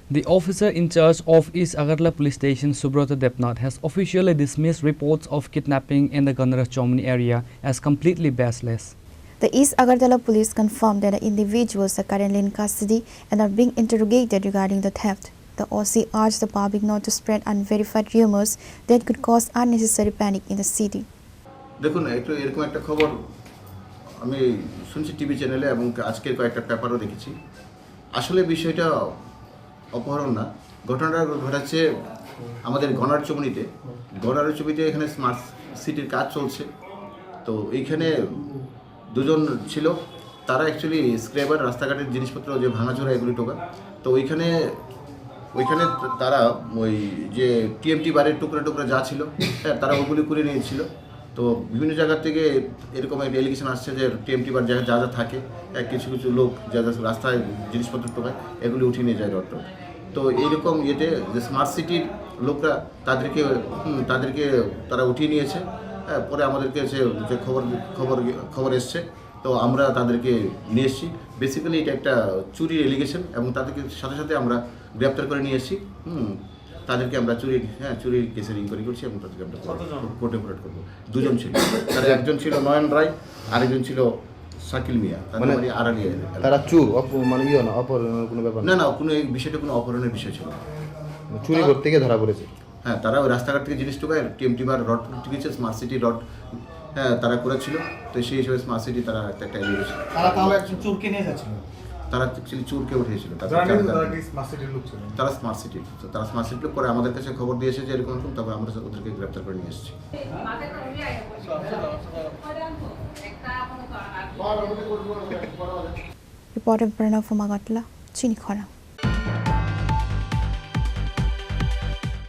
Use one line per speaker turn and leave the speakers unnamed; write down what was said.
The officer in charge of East Agartala Police Station, Subrata Debnath, has officially dismissed reports of kidnapping in the Ganara Chomni area as completely baseless.
The East Agartala police confirmed that the individuals are currently in custody and are being interrogated regarding the theft. The OC urged the public not to spread unverified rumors that could cause unnecessary panic in the city.
দেখুন এরকম একটা খবর আমি শুনছি TV চ্যানেলে এবং আজকের কয়েকটা পেপারও দেখেছি। আসলে বিষয়টা অপহরণ না, ঘটনাটা ঘটেছে আমাদের গনারচুমনিতে। গনারচুমনিতে এখানে স্মার্ট সিটির কাজ চলছে, তো এইখানে দুজন ছিল, তারা অ্যাকচুয়ালি স্ক্র্যাবার রাস্তাঘাটের জিনিসপত্র যে ভাঙাচোরা এগুলি টোকা, তো ওইখানে তারা ওই যে টিএমটি বারের টুকরা টুকরা যা ছিল, হ্যাঁ, তারা ওগুলি করে নিয়েছিল। তো বিভিন্ন জায়গা থেকে এরকম একটা এলিগেশন আসছে যে টিএমটি বার যা যা থাকে, কিছু কিছু লোক যা যা রাস্তায় জিনিসপত্র টোকায় এগুলি উঠিয়ে নিয়ে যায় রড। তো এইরকম ইয়েতে যে স্মার্ট সিটির লোকরা তাদেরকে তারা উঠিয়ে নিয়েছে। হ্যাঁ, পরে আমাদেরকে যে খবর এসছে, তো আমরা তাদেরকে নিয়ে এসেছি। বেসিক্যালি এটা একটা চুরির এলিগেশন এবং তাদেরকে সাথে সাথে আমরা গ্রেপ্তার করে নিয়ে এসেছি। তাদেরকে আমরা চুরির কেসের ইনকোয়ারি করছি এবং তাদেরকে আমরা কোর্টে ফরওয়ার্ড করবো। দুজন ছিল, তারা একজন ছিল নয়ন রায়, আরেকজন ছিল শাকিল মিয়া।
মানে
আড়ালিয়া
তারা চোর, মানে না অপহরণের কোনো ব্যাপার
না, কোনো এই বিষয়টা কোনো অপহরণের বিষয় ছিল না,
চুরি করতে গিয়ে ধরা পড়েছে।
হ্যাঁ, তারা ওই রাস্তাঘাট থেকে জিনিস টোকায় টিএমটি বার রড টিকেছে, স্মার্ট সিটি রড, হ্যাঁ, তারা করেছিল। তো সেই হিসেবে স্মার্ট সিটি তারা একটা এলিগেশন,
চোরকে নিয়ে যাচ্ছিল,
তারা অ্যাকচুয়ালি চোরকে উঠিয়েছিল। তারা স্মার্ট সিটির লোক, তারা স্মার্ট সিটির লোক। পরে আমাদের কাছে খবর দিয়েছে যে এরকম এরকম, তবে আমরা ওদেরকে গ্রেপ্তার করে নিয়ে এসেছি।
Reported Pranav from Agartala, Chini Khora.